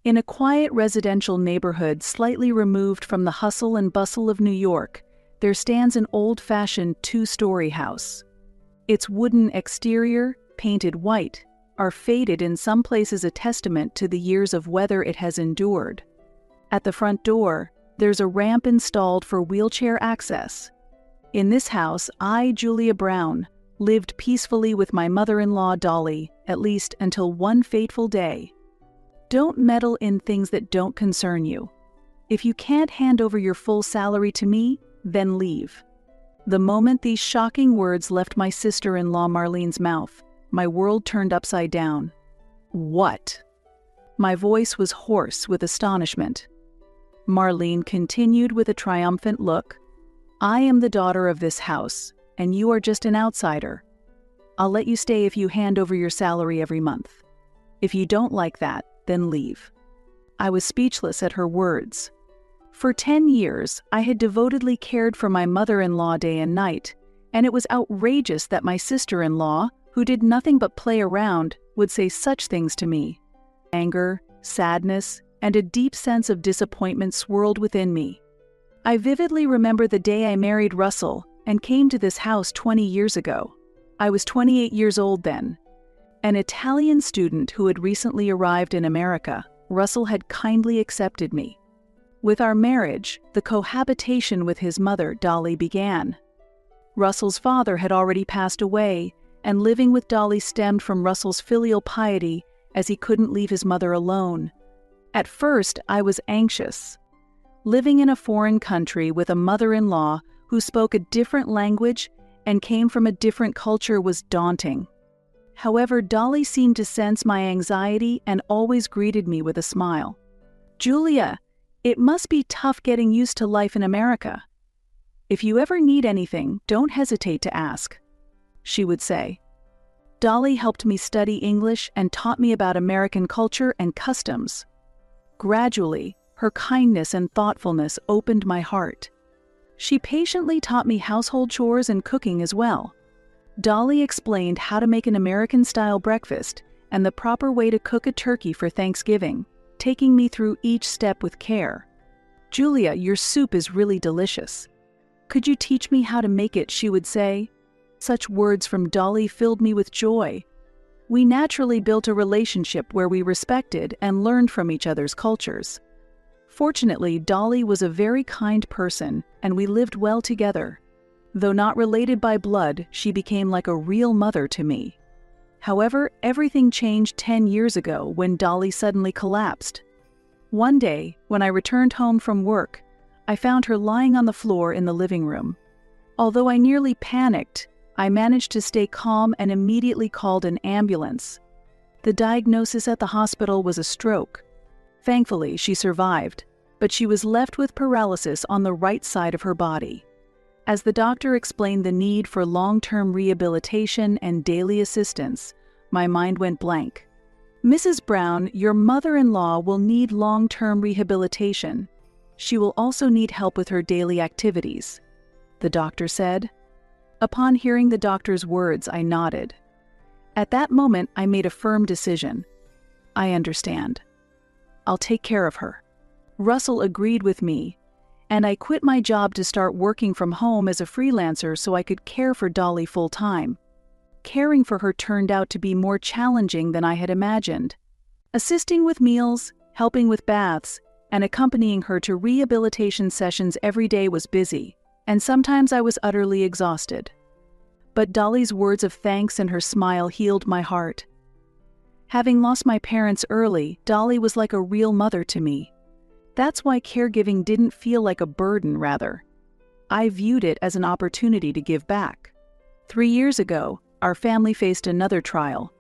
In a quiet residential neighborhood slightly removed from the hustle and bustle of New York, there stands an old-fashioned two-story house. Its wooden exterior, painted white, are faded in some places a testament to the years of weather it has endured. At the front door, there's a ramp installed for wheelchair access. In this house, I, Julia Brown, lived peacefully with my mother-in-law Dolly, at least until one fateful day. Don't meddle in things that don't concern you. If you can't hand over your full salary to me, then leave. The moment these shocking words left my sister-in-law Marlene's mouth, my world turned upside down. What? My voice was hoarse with astonishment. Marlene continued with a triumphant look. I am the daughter of this house, and you are just an outsider. I'll let you stay if you hand over your salary every month. If you don't like that, then leave. I was speechless at her words. For 10 years, I had devotedly cared for my mother-in-law day and night, and it was outrageous that my sister-in-law, who did nothing but play around, would say such things to me. Anger, sadness, and a deep sense of disappointment swirled within me. I vividly remember the day I married Russell and came to this house 20 years ago. I was 28 years old then. An Italian student who had recently arrived in America, Russell had kindly accepted me. With our marriage, the cohabitation with his mother, Dolly, began. Russell's father had already passed away, and living with Dolly stemmed from Russell's filial piety, as he couldn't leave his mother alone. At first, I was anxious. Living in a foreign country with a mother-in-law who spoke a different language and came from a different culture was daunting. However, Dolly seemed to sense my anxiety and always greeted me with a smile. "Julia, it must be tough getting used to life in America. If you ever need anything, don't hesitate to ask," she would say. Dolly helped me study English and taught me about American culture and customs. Gradually, her kindness and thoughtfulness opened my heart. She patiently taught me household chores and cooking as well. Dolly explained how to make an American-style breakfast and the proper way to cook a turkey for Thanksgiving, taking me through each step with care. "Julia, your soup is really delicious. Could you teach me how to make it?" she would say. Such words from Dolly filled me with joy. We naturally built a relationship where we respected and learned from each other's cultures. Fortunately, Dolly was a very kind person, and we lived well together. Though not related by blood, she became like a real mother to me. However, everything changed 10 years ago when Dolly suddenly collapsed. One day, when I returned home from work, I found her lying on the floor in the living room. Although I nearly panicked, I managed to stay calm and immediately called an ambulance. The diagnosis at the hospital was a stroke. Thankfully, she survived, but she was left with paralysis on the right side of her body. As the doctor explained the need for long-term rehabilitation and daily assistance, my mind went blank. "Mrs. Brown, your mother-in-law will need long-term rehabilitation. She will also need help with her daily activities," the doctor said. Upon hearing the doctor's words, I nodded. At that moment, I made a firm decision. "I understand. I'll take care of her." Russell agreed with me, and I quit my job to start working from home as a freelancer so I could care for Dolly full-time. Caring for her turned out to be more challenging than I had imagined. Assisting with meals, helping with baths, and accompanying her to rehabilitation sessions every day was busy, and sometimes I was utterly exhausted. But Dolly's words of thanks and her smile healed my heart. Having lost my parents early, Dolly was like a real mother to me. That's why caregiving didn't feel like a burden, rather. I viewed it as an opportunity to give back. 3 years ago, our family faced another trial.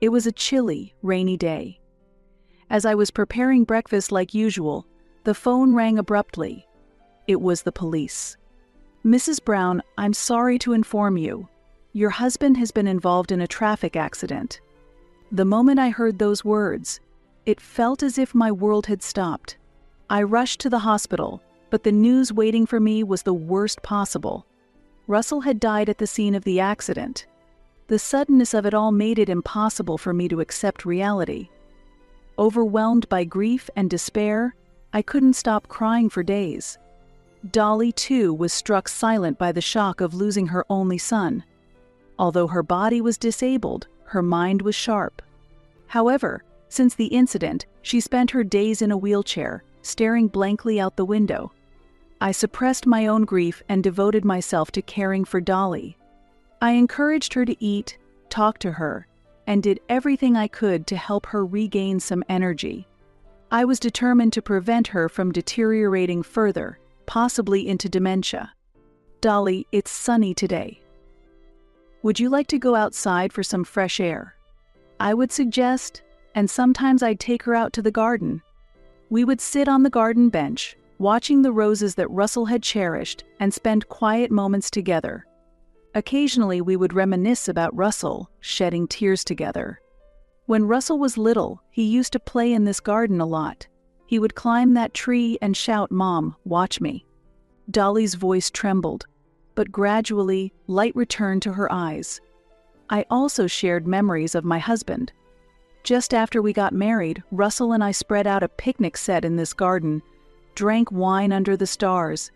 It was a chilly, rainy day. As I was preparing breakfast like usual, the phone rang abruptly. It was the police. "Mrs. Brown, I'm sorry to inform you. Your husband has been involved in a traffic accident." The moment I heard those words, it felt as if my world had stopped. I rushed to the hospital, but the news waiting for me was the worst possible. Russell had died at the scene of the accident. The suddenness of it all made it impossible for me to accept reality. Overwhelmed by grief and despair, I couldn't stop crying for days. Dolly, too, was struck silent by the shock of losing her only son. Although her body was disabled, her mind was sharp. However, since the incident, she spent her days in a wheelchair, staring blankly out the window. I suppressed my own grief and devoted myself to caring for Dolly. I encouraged her to eat, talked to her, and did everything I could to help her regain some energy. I was determined to prevent her from deteriorating further, possibly into dementia. Dolly, it's sunny today. Would you like to go outside for some fresh air? I would suggest, and sometimes I'd take her out to the garden. We would sit on the garden bench, watching the roses that Russell had cherished, and spend quiet moments together. Occasionally we would reminisce about Russell, shedding tears together. When Russell was little, he used to play in this garden a lot. He would climb that tree and shout, "Mom, watch me." Dolly's voice trembled, but gradually light returned to her eyes. I also shared memories of my husband. Just after we got married, Russell and I spread out a picnic set in this garden, drank wine under the stars,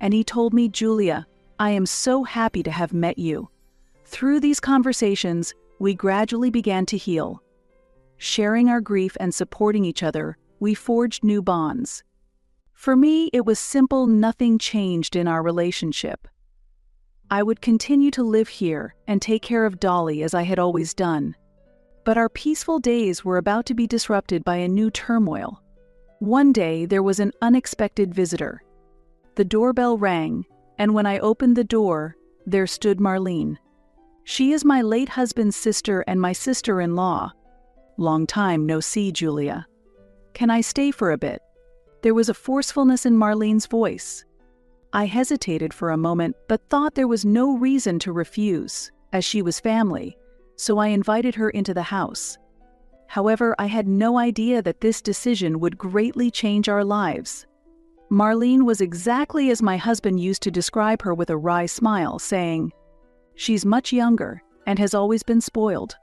and he told me, "Julia, I am so happy to have met you." Through these conversations, we gradually began to heal. Sharing our grief and supporting each other, we forged new bonds. For me, it was simple, nothing changed in our relationship. I would continue to live here and take care of Dolly as I had always done. But our peaceful days were about to be disrupted by a new turmoil. One day, there was an unexpected visitor. The doorbell rang, and when I opened the door, there stood Marlene. She is my late husband's sister and my sister-in-law. Long time no see, Julia. Can I stay for a bit? There was a forcefulness in Marlene's voice. I hesitated for a moment, but thought there was no reason to refuse, as she was family, so I invited her into the house. However, I had no idea that this decision would greatly change our lives. Marlene was exactly as my husband used to describe her, with a wry smile, saying, "She's much younger and has always been spoiled."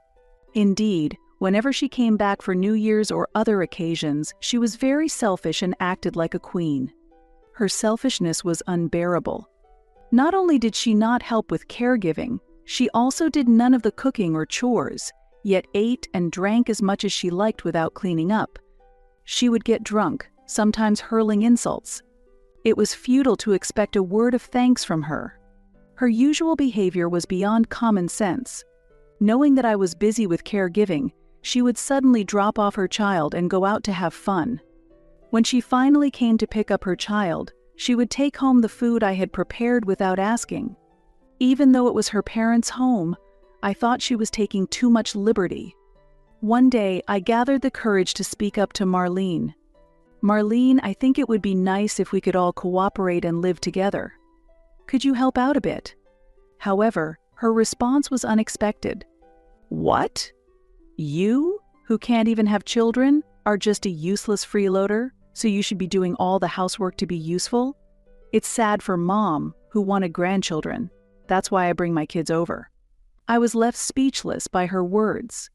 Indeed, whenever she came back for New Year's or other occasions, she was very selfish and acted like a queen. Her selfishness was unbearable. Not only did she not help with caregiving, she also did none of the cooking or chores, yet ate and drank as much as she liked without cleaning up. She would get drunk, sometimes hurling insults. It was futile to expect a word of thanks from her. Her usual behavior was beyond common sense. Knowing that I was busy with caregiving, she would suddenly drop off her child and go out to have fun. When she finally came to pick up her child, she would take home the food I had prepared without asking. Even though it was her parents' home, I thought she was taking too much liberty. One day, I gathered the courage to speak up to Marlene. "Marlene, I think it would be nice if we could all cooperate and live together. Could you help out a bit?" However, her response was unexpected. "What? You, who can't even have children, are just a useless freeloader, so you should be doing all the housework to be useful? It's sad for Mom, who wanted grandchildren. That's why I bring my kids over." I was left speechless by her words.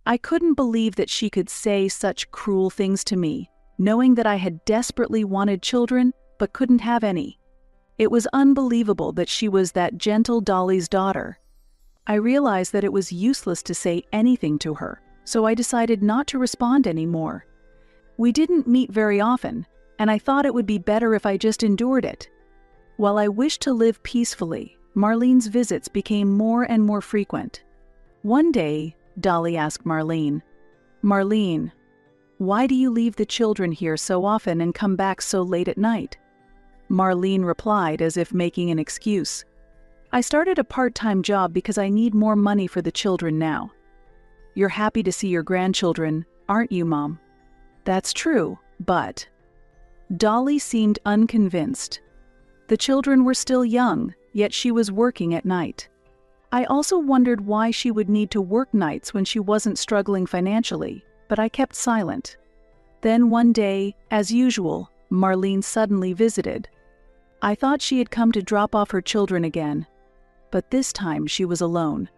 I couldn't believe that she could say such cruel things to me, knowing that I had desperately wanted children but couldn't have any. It was unbelievable that she was that gentle Dolly's daughter. I realized that it was useless to say anything to her, so I decided not to respond anymore. We didn't meet very often, and I thought it would be better if I just endured it. While I wished to live peacefully, Marlene's visits became more and more frequent. One day, Dolly asked Marlene, "Marlene, why do you leave the children here so often and come back so late at night?" Marlene replied as if making an excuse, "I started a part-time job because I need more money for the children now." "You're happy to see your grandchildren, aren't you, Mom?" "That's true, but..." Dolly seemed unconvinced. The children were still young, yet she was working at night. I also wondered why she would need to work nights when she wasn't struggling financially, but I kept silent. Then one day, as usual, Marlene suddenly visited. I thought she had come to drop off her children again, but this time she was alone.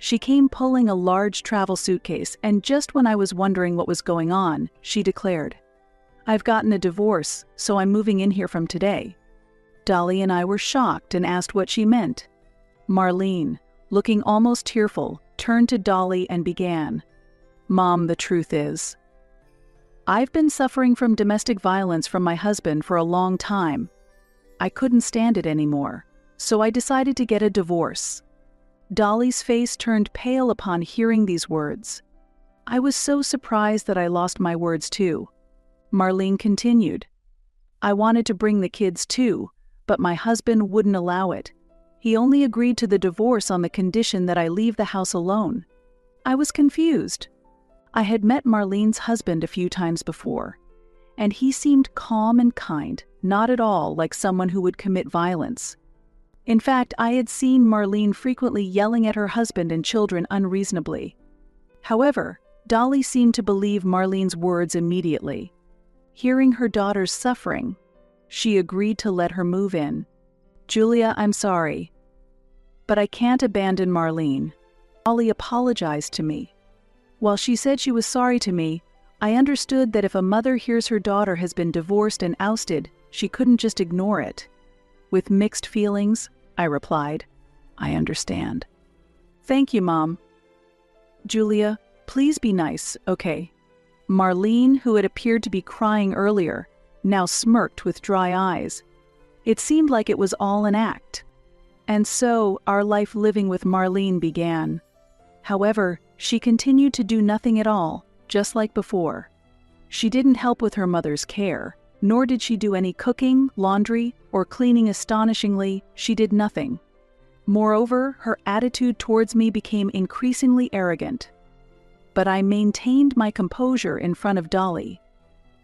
She came pulling a large travel suitcase, and just when I was wondering what was going on, she declared, "I've gotten a divorce, so I'm moving in here from today." Dolly and I were shocked and asked what she meant. Marlene, looking almost tearful, turned to Dolly and began, "Mom, the truth is, I've been suffering from domestic violence from my husband for a long time. I couldn't stand it anymore, so I decided to get a divorce." Dolly's face turned pale upon hearing these words. I was so surprised that I lost my words too. Marlene continued, "I wanted to bring the kids too, but my husband wouldn't allow it. He only agreed to the divorce on the condition that I leave the house alone." I was confused. I had met Marlene's husband a few times before, and he seemed calm and kind, not at all like someone who would commit violence. In fact, I had seen Marlene frequently yelling at her husband and children unreasonably. However, Dolly seemed to believe Marlene's words immediately. Hearing her daughter's suffering, she agreed to let her move in. "Julia, I'm sorry, but I can't abandon Marlene." Dolly apologized to me. While she said she was sorry to me, I understood that if a mother hears her daughter has been divorced and ousted, she couldn't just ignore it. With mixed feelings, I replied, "I understand." "Thank you, Mom." "Julia, please be nice, okay?" Marlene, who had appeared to be crying earlier, now smirked with dry eyes. It seemed like it was all an act. And so our life living with Marlene began. However, she continued to do nothing at all, just like before. She didn't help with her mother's care, nor did she do any cooking, laundry, or cleaning. Astonishingly, she did nothing. Moreover, her attitude towards me became increasingly arrogant. But I maintained my composure in front of Dolly.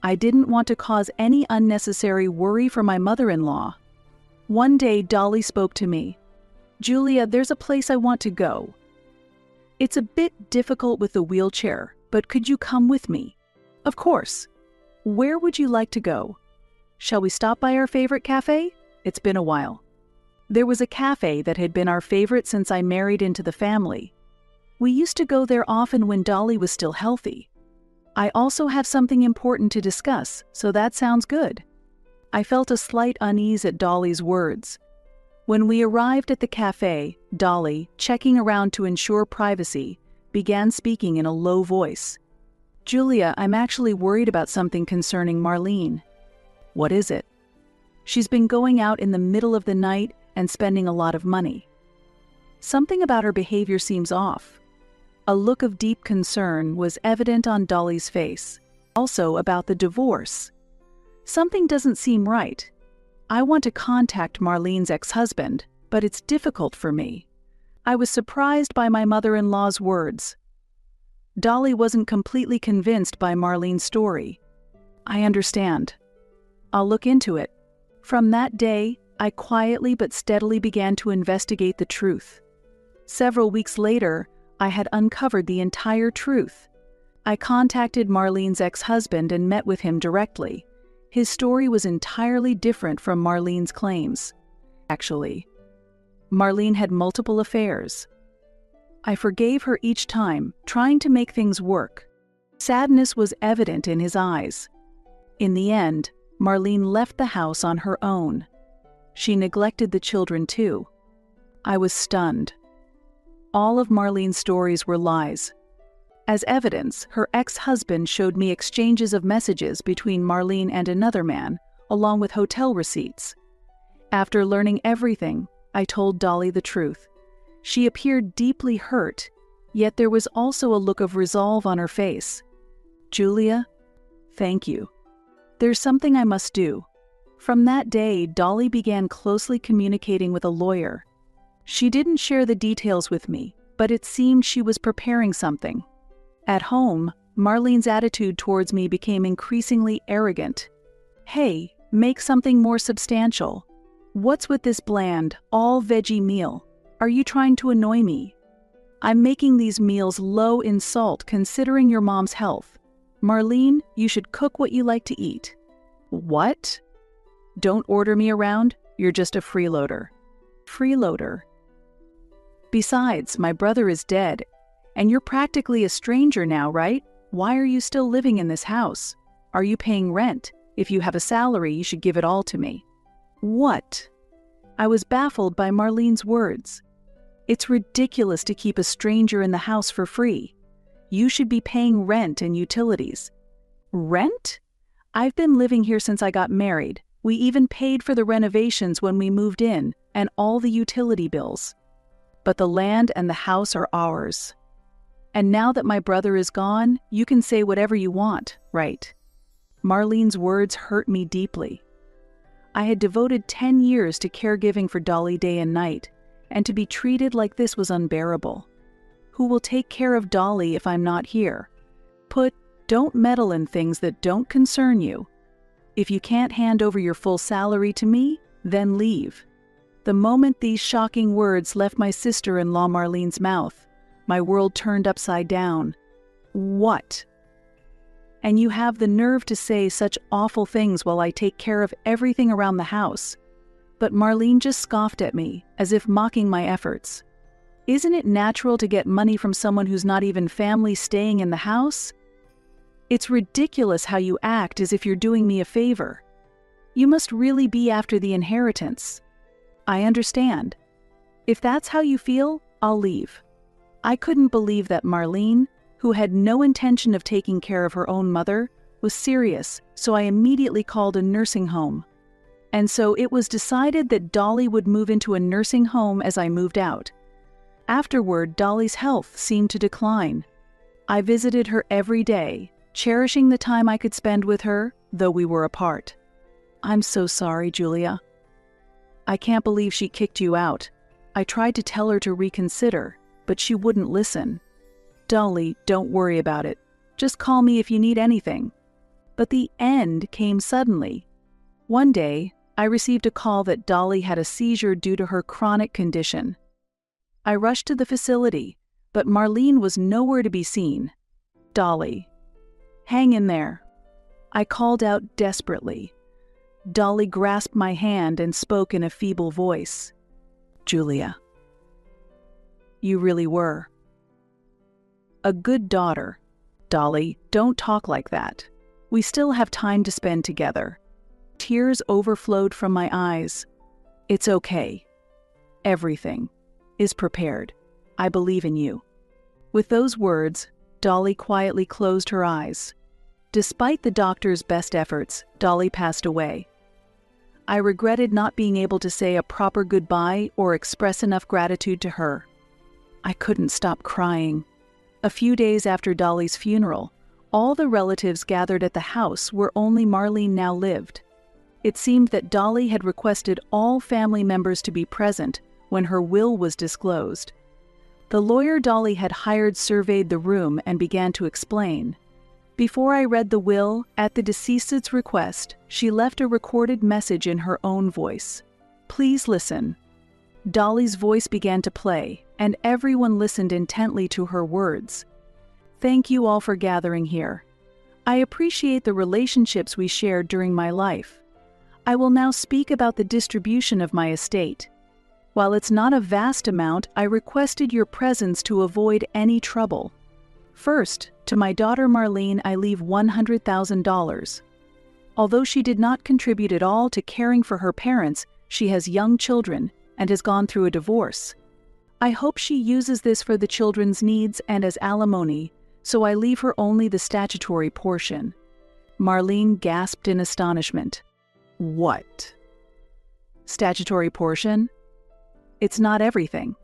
I didn't want to cause any unnecessary worry for my mother-in-law. One day, Dolly spoke to me. "Julia, there's a place I want to go. It's a bit difficult with the wheelchair, but could you come with me?" "Of course. Where would you like to go? Shall we stop by our favorite cafe? It's been a while." There was a cafe that had been our favorite since I married into the family. We used to go there often when Dolly was still healthy. "I also have something important to discuss, so that sounds good." I felt a slight unease at Dolly's words. When we arrived at the cafe, Dolly, checking around to ensure privacy, began speaking in a low voice. "Julia, I'm actually worried about something concerning Marlene." "What is it?" "She's been going out in the middle of the night and spending a lot of money. Something about her behavior seems off." A look of deep concern was evident on Dolly's face. "Also about the divorce. Something doesn't seem right. I want to contact Marlene's ex-husband, but it's difficult for me." I was surprised by my mother-in-law's words. Dolly wasn't completely convinced by Marlene's story. "I understand. I'll look into it." From that day, I quietly but steadily began to investigate the truth. Several weeks later, I had uncovered the entire truth. I contacted Marlene's ex-husband and met with him directly. His story was entirely different from Marlene's claims. Actually, Marlene had multiple affairs. I forgave her each time, trying to make things work. Sadness was evident in his eyes. In the end, Marlene left the house on her own. She neglected the children too. I was stunned. All of Marlene's stories were lies. As evidence, her ex-husband showed me exchanges of messages between Marlene and another man, along with hotel receipts. After learning everything, I told Dolly the truth. She appeared deeply hurt, yet there was also a look of resolve on her face. "Julia, thank you. There's something I must do." From that day, Dolly began closely communicating with a lawyer. She didn't share the details with me, but it seemed she was preparing something. At home, Marlene's attitude towards me became increasingly arrogant. "Hey, make something more substantial. What's with this bland, all-veggie meal? Are you trying to annoy me? I'm making these meals low in salt considering your mom's health. Marlene, you should cook what you like to eat." "What? Don't order me around, you're just a freeloader." Freeloader. Besides, my brother is dead, and you're practically a stranger now, right? Why are you still living in this house? Are you paying rent? If you have a salary, you should give it all to me." What? I was baffled by Marlene's words. It's ridiculous to keep a stranger in the house for free. You should be paying rent and utilities. Rent? I've been living here since I got married. We even paid for the renovations when we moved in, and all the utility bills. But the land and the house are ours. And now that my brother is gone, you can say whatever you want, right? Marlene's words hurt me deeply. I had devoted 10 years to caregiving for Dolly day and night, and to be treated like this was unbearable. Who will take care of Dolly if I'm not here? Don't meddle in things that don't concern you. If you can't hand over your full salary to me, then leave. The moment these shocking words left my sister-in-law Marlene's mouth, my world turned upside down. What? And you have the nerve to say such awful things while I take care of everything around the house. But Marlene just scoffed at me, as if mocking my efforts. Isn't it natural to get money from someone who's not even family staying in the house? It's ridiculous how you act as if you're doing me a favor. You must really be after the inheritance. I understand. If that's how you feel, I'll leave. I couldn't believe that Marlene, who had no intention of taking care of her own mother, was serious, so I immediately called a nursing home. And so it was decided that Dolly would move into a nursing home as I moved out. Afterward, Dolly's health seemed to decline. I visited her every day, cherishing the time I could spend with her, though we were apart. I'm so sorry, Julia. I can't believe she kicked you out. I tried to tell her to reconsider, but she wouldn't listen. Dolly, don't worry about it. Just call me if you need anything. But the end came suddenly. One day, I received a call that Dolly had a seizure due to her chronic condition. I rushed to the facility, but Marlene was nowhere to be seen. Dolly. Hang in there. I called out desperately. Dolly grasped my hand and spoke in a feeble voice. Julia. You really were. A good daughter. Dolly, don't talk like that. We still have time to spend together. Tears overflowed from my eyes. It's okay. Everything is prepared. I believe in you. With those words, Dolly quietly closed her eyes. Despite the doctor's best efforts, Dolly passed away. I regretted not being able to say a proper goodbye or express enough gratitude to her. I couldn't stop crying. A few days after Dolly's funeral, all the relatives gathered at the house where only Marlene now lived. It seemed that Dolly had requested all family members to be present when her will was disclosed. The lawyer Dolly had hired surveyed the room and began to explain. Before I read the will, at the deceased's request, she left a recorded message in her own voice. Please listen. Dolly's voice began to play, and everyone listened intently to her words. Thank you all for gathering here. I appreciate the relationships we shared during my life. I will now speak about the distribution of my estate. While it's not a vast amount, I requested your presence to avoid any trouble. First, to my daughter Marlene, I leave $100,000. Although she did not contribute at all to caring for her parents, she has young children and has gone through a divorce. I hope she uses this for the children's needs and as alimony, so I leave her only the statutory portion. Marlene gasped in astonishment. What? Statutory portion? It's not everything.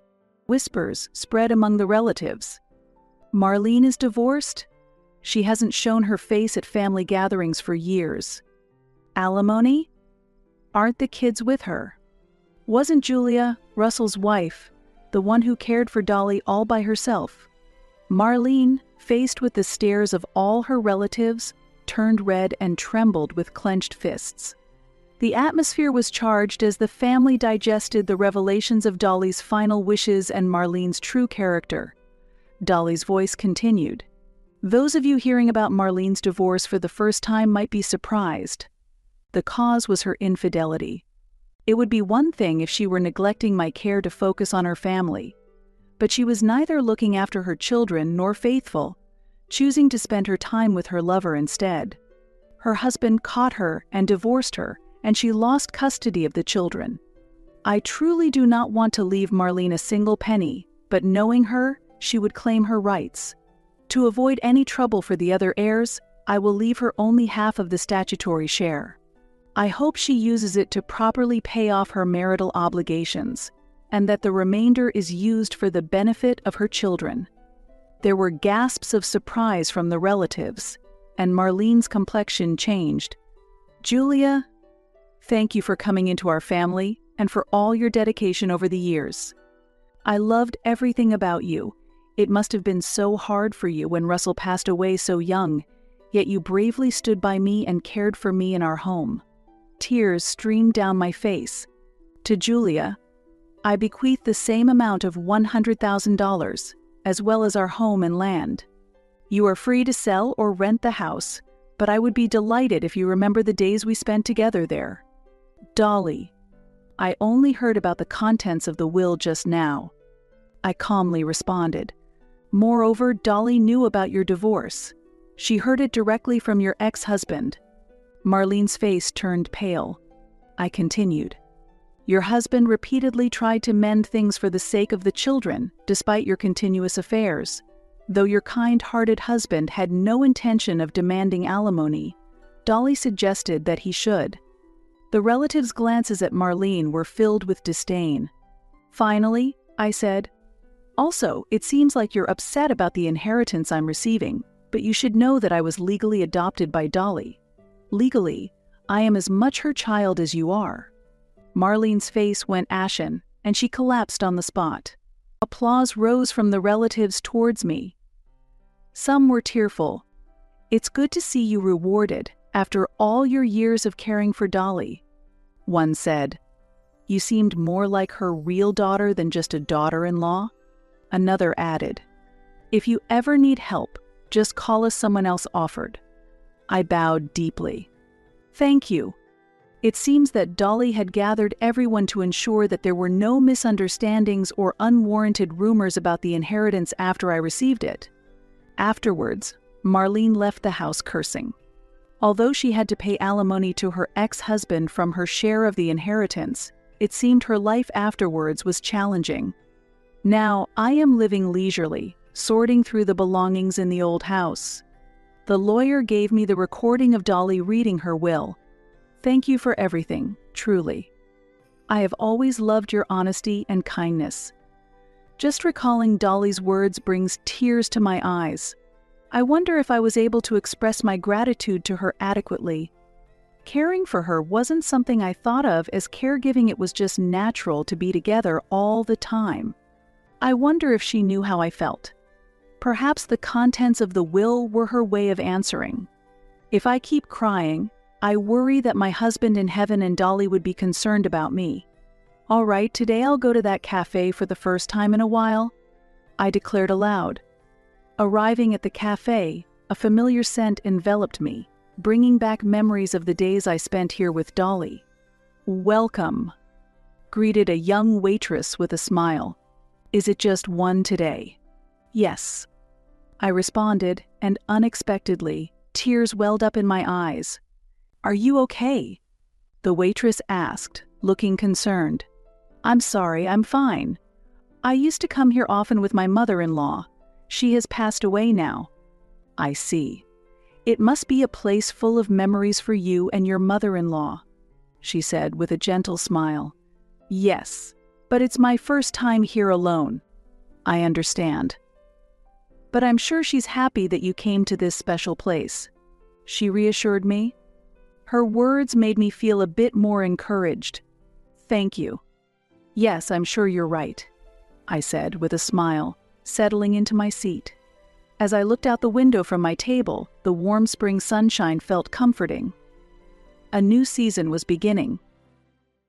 Whispers spread among the relatives. Marlene is divorced? She hasn't shown her face at family gatherings for years. Alimony? Aren't the kids with her? Wasn't Julia, Russell's wife, the one who cared for Dolly all by herself? Marlene, faced with the stares of all her relatives, turned red and trembled with clenched fists. The atmosphere was charged as the family digested the revelations of Dolly's final wishes and Marlene's true character. Dolly's voice continued. Those of you hearing about Marlene's divorce for the first time might be surprised. The cause was her infidelity. It would be one thing if she were neglecting my care to focus on her family, but she was neither looking after her children nor faithful, choosing to spend her time with her lover instead. Her husband caught her and divorced her, and she lost custody of the children. I truly do not want to leave Marlene a single penny, but knowing her, she would claim her rights. To avoid any trouble for the other heirs, I will leave her only half of the statutory share. I hope she uses it to properly pay off her marital obligations, and that the remainder is used for the benefit of her children. There were gasps of surprise from the relatives, and Marlene's complexion changed. Julia, thank you for coming into our family and for all your dedication over the years. I loved everything about you. It must have been so hard for you when Russell passed away so young, yet you bravely stood by me and cared for me in our home. Tears streamed down my face. To Julia, I bequeath the same amount of $100,000, as well as our home and land. You are free to sell or rent the house, but I would be delighted if you remember the days we spent together there. Dolly, I only heard about the contents of the will just now. I calmly responded. Moreover, Dolly knew about your divorce. She heard it directly from your ex-husband. Marlene's face turned pale. I continued. Your husband repeatedly tried to mend things for the sake of the children, despite your continuous affairs. Though your kind-hearted husband had no intention of demanding alimony, Dolly suggested that he should. The relatives' glances at Marlene were filled with disdain. Finally, I said, also, it seems like you're upset about the inheritance I'm receiving, but you should know that I was legally adopted by Dolly. Legally, I am as much her child as you are. Marlene's face went ashen, and she collapsed on the spot. Applause rose from the relatives towards me. Some were tearful. It's good to see you rewarded after all your years of caring for Dolly. One said, you seemed more like her real daughter than just a daughter-in-law. Another added, if you ever need help, just call us, someone else offered. I bowed deeply. Thank you. It seems that Dolly had gathered everyone to ensure that there were no misunderstandings or unwarranted rumors about the inheritance after I received it. Afterwards, Marlene left the house cursing. Although she had to pay alimony to her ex-husband from her share of the inheritance, it seemed her life afterwards was challenging. Now I am living leisurely, sorting through the belongings in the old house. The lawyer gave me the recording of Dolly reading her will. Thank you for everything, truly. I have always loved your honesty and kindness. Just recalling Dolly's words brings tears to my eyes. I wonder if I was able to express my gratitude to her adequately. Caring for her wasn't something I thought of as caregiving. It was just natural to be together all the time. I wonder if she knew how I felt. Perhaps the contents of the will were her way of answering. If I keep crying, I worry that my husband in heaven and Dolly would be concerned about me. All right, today I'll go to that cafe for the first time in a while, I declared aloud. Arriving at the cafe, a familiar scent enveloped me, bringing back memories of the days I spent here with Dolly. Welcome, greeted a young waitress with a smile. Is it just one today? Yes, I responded, and unexpectedly, tears welled up in my eyes. Are you okay? The waitress asked, looking concerned. I'm sorry, I'm fine. I used to come here often with my mother-in-law. She has passed away now. I see. It must be a place full of memories for you and your mother-in-law, she said with a gentle smile. Yes, but it's my first time here alone. I understand. But I'm sure she's happy that you came to this special place, she reassured me. Her words made me feel a bit more encouraged. Thank you. Yes, I'm sure you're right, I said with a smile, settling into my seat. As I looked out the window from my table, the warm spring sunshine felt comforting. A new season was beginning.